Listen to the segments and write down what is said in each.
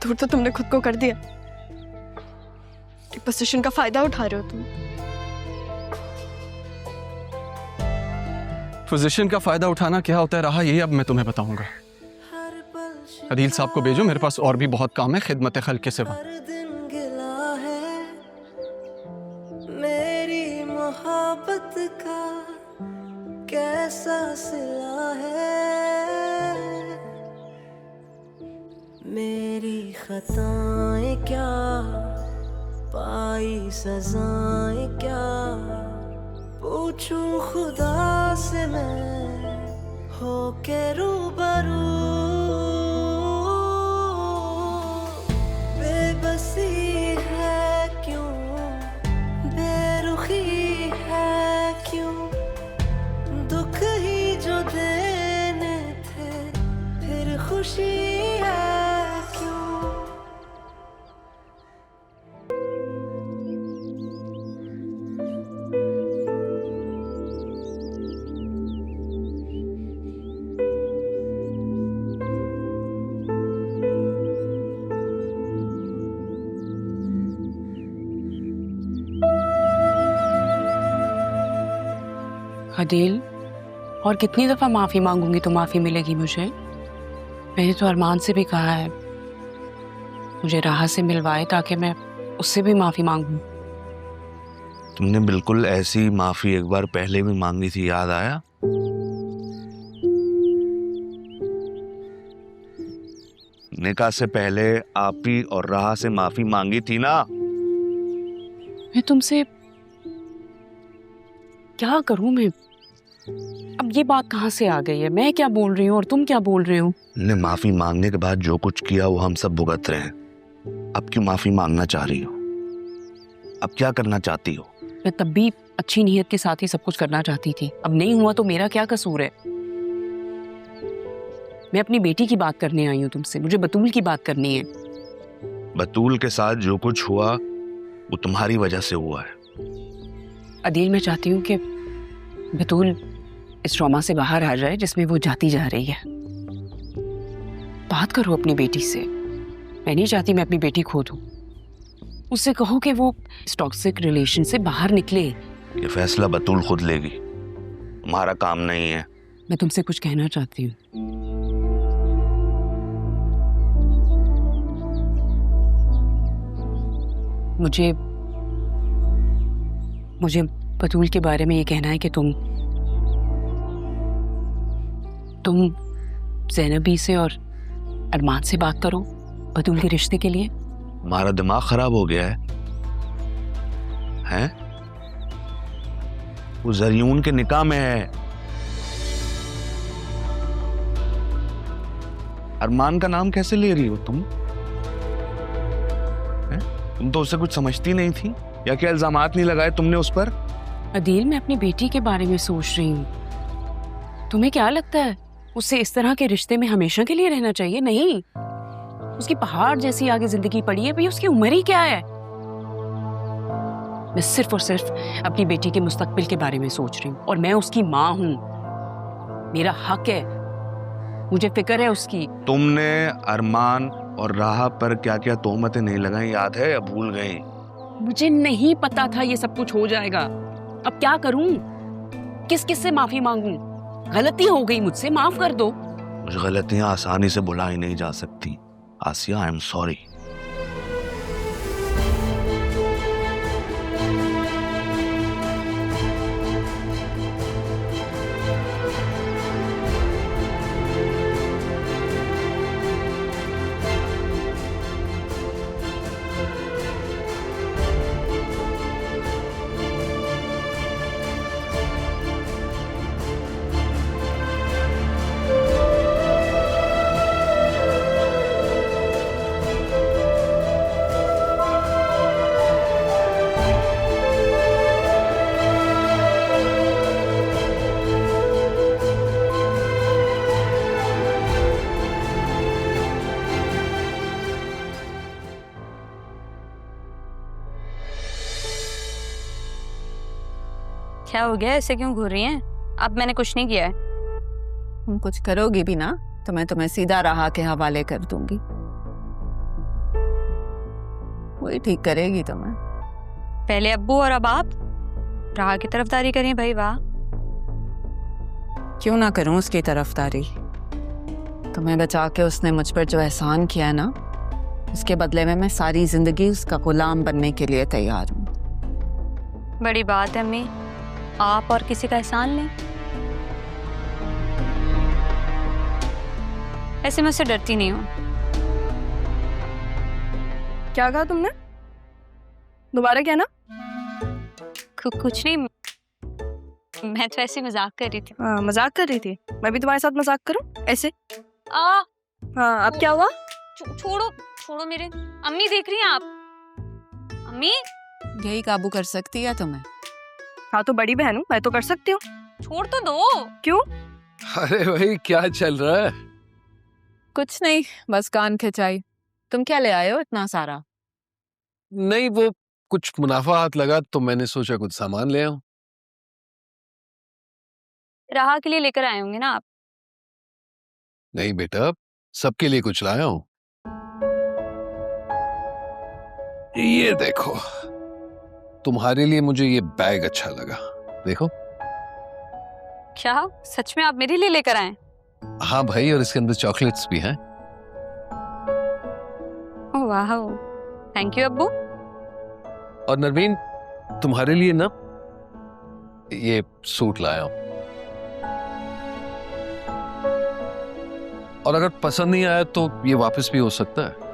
दूर तो तुमने खुद को कर दिया। पोजीशन का फायदा उठा रहे हो तुम। पोजीशन का फायदा उठाना क्या होता है रहा, यही अब मैं तुम्हें बताऊंगा। अदील साहब को भेजो, मेरे पास और भी बहुत काम है खिदमत खल्क के सिवा। मेरी मोहब्बत का कैसा सिला है, मेरी खताएं क्या, पाई सजाएं क्या, पूछूं खुदा से मैं हो के रूबरू। बेबसी है क्यों, बेरुखी है क्यों, दुख ही जो देने थे फिर खुशी है क्यों। अदील, और कितनी दफ़ा माफ़ी मांगूंगी तो माफ़ी मिलेगी मुझे? मैंने तो अरमान से भी कहा है मुझे राह से मिलवाए ताकि मैं उससे भी माफ़ी मांगूं। तुमने बिल्कुल ऐसी माफ़ी एक बार पहले भी मांगी थी, याद आया? निकाह से पहले आप ही और राह से माफ़ी मांगी थी ना? मैं तुमसे क्या करूं? मैं अब ये बात कहाँ से आ गई है? मैं क्या बोल रही हूँ और तुम क्या बोल रहे हो? ने माफी मांगने के बाद जो कुछ किया वो हम सब भुगत रहे हैं। अब क्यों माफी मांगना चाह रही हो? अब क्या करना चाहती हो? मैं तब भी अच्छी नीयत के साथ ही सब कुछ करना चाहती थी। अब नहीं हुआ तो मेरा क्या कसूर है? मैं अपनी बेटी की बात करने आई हूँ तुमसे। मुझे बतूल की बात करनी है। बतूल के साथ जो कुछ हुआ वो तुम्हारी वजह से हुआ है। अदील, मैं चाहती हूँ कि बतूल इस ट्रॉमा से बाहर आ जाए जिसमें वो जाती जा रही है। बात करो अपनी बेटी से। मैं नहीं चाहती मैं अपनी बेटी खो दूं। उससे कहो कि वो इस टॉक्सिक रिलेशन से बाहर निकले। ये फैसला बतूल खुद लेगी, तुम्हारा काम नहीं है। मैं तुमसे कुछ कहना चाहती हूँ। मुझे बतूल के बारे में ये कहना है कि तुम ज़ैनबी से और अरमान से बात करो बतूल के रिश्ते के लिए। हमारा दिमाग खराब हो गया है, हैं? वो जरियून के निकाह में है। अरमान का नाम कैसे ले रही हो तुम? हैं? तुम तो उससे कुछ समझती नहीं थी, या क्या इल्जामात नहीं लगाए तुमने उस पर? अदील, मैं अपनी बेटी के बारे में सोच रही हूँ। तुम्हें क्या लगता है उससे इस तरह के रिश्ते में हमेशा के लिए रहना चाहिए? नहीं, उसकी पहाड़ जैसी आगे जिंदगी पड़ी है। भाई, उसकी उम्र ही क्या है? मैं सिर्फ और सिर्फ अपनी बेटी के मुस्तकबिल के बारे में सोच रही हूँ, और मैं उसकी माँ हूँ। मेरा हक है, मुझे फिक्र है उसकी। तुमने अरमान और राह पर क्या क्या तोहमतें नहीं लगाई, याद है या भूल गई? मुझे नहीं पता था ये सब कुछ हो जाएगा। अब क्या करूं? किस किस से माफी मांगूं? गलती हो गई मुझसे, माफ कर दो। कुछ गलतियां आसानी से भुलाई नहीं जा सकती आसिया, आई एम सॉरी। क्या हो गया? ऐसे क्यों घूर रही हैं? अब मैंने कुछ नहीं किया है। तुम कुछ करोगी भी ना तो मैं तुम्हें सीधा राह के हवाले कर दूंगी। वही ठीक करेगी तुम्हें। पहले अब्बू और अब आप राह की तरफदारी करें भाई, वाह। क्यों ना करूं उसकी तरफदारी? तुम्हें बचा के उसने मुझ पर जो एहसान किया है ना, उसके बदले में मैं सारी जिंदगी उसका गुलाम बनने के लिए तैयार हूँ। बड़ी बात है अम्मी, आप और किसी का एहसान लें। ऐसे मैं उससे डरती नहीं हूँ। क्या कहा तुमने? दोबारा क्या ना? कुछ नहीं, मैं तो ऐसे मजाक कर रही थी। हाँ, मजाक कर रही थी। मैं भी तुम्हारे साथ मजाक करूं ऐसे? आ हाँ, अब क्या हुआ? छोड़ो छोड़ो मेरे, अम्मी देख रही हैं आप? अम्मी यही काबू कर सकती है तुम्हें? हाँ, तो बड़ी बहन हूँ, मैं तो कर सकती हूँ। छोड़ तो दो। क्यों? अरे भाई क्या चल रहा है? कुछ नहीं, बस कान खिंचाई। तुम क्या ले आए हो इतना सारा? नहीं, वो कुछ मुनाफा हाथ लगा तो मैंने सोचा कुछ सामान ले आऊं। राह के लिए लेकर आए होंगे ना आप? नहीं बेटा, सबके लिए कुछ लाया हूं। ये देखो, तुम्हारे लिए मुझे ये बैग अच्छा लगा, देखो। क्या सच में आप मेरे लिए लेकर आए? हाँ भाई, और इसके अंदर चॉकलेट्स भी हैं। ओह वाह, थैंक यू अब्बू। और नरवीन, तुम्हारे लिए ना ये सूट लाया हूं। और अगर पसंद नहीं आया तो ये वापस भी हो सकता है।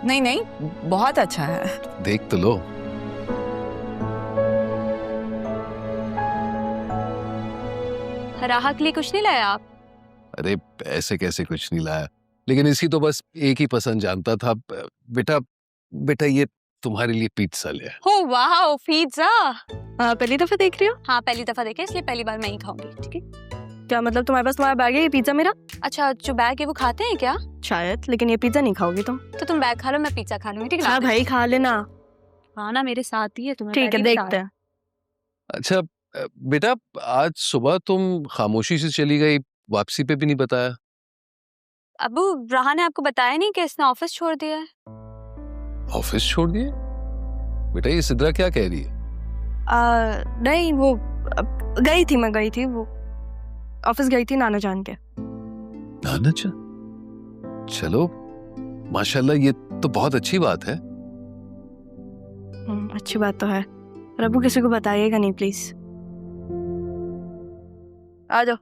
नहीं नहीं, बहुत अच्छा है। देख तो लो। राह के लिए कुछ नहीं लाया आप? अरे ऐसे कैसे कुछ नहीं लाया, लेकिन इसकी तो बस एक ही पसंद जानता था। बेटा बेटा, ये तुम्हारे लिए पिज्जा ले आया। हो वाह, पिज्जा। हाँ, पहली दफा देख रही हो? हाँ पहली दफा देखे, इसलिए पहली बार मैं ही खाऊंगी, ठीक है? क्या मतलब तुम्हारे पास तुम्हारा बैग है, ये पिज्जा मेरा? अच्छा, जो बैग है वो खाते हैं क्या? शायद, लेकिन ये पिज्जा नहीं खाओगी तुम। तो तुम बैग खा लो, मैं पिज्जा खा लूंगी, ठीक है? हाँ भाई, खा लेना। हाँ ना, मेरे साथ ही है तुम्हें। ठीक है, देखते हैं। अच्छा बेटा, आज सुबह तुम खामोशी से चली गई, वापसी पे भी नहीं बताया। अबू, राह ने आपको बताया नहीं कि इसने ऑफिस छोड़ दिया है? ऑफिस छोड़ दिए? बेटा ये सिद्रा क्या कह रही है? नहीं, वो मैं गई थी, वो ऑफिस गई थी नाना जान के। नाना जा? चलो माशाल्लाह, ये तो बहुत अच्छी बात है। अच्छी बात तो है, पर अबू किसी को बताइएगा नहीं प्लीज। आ जाओ।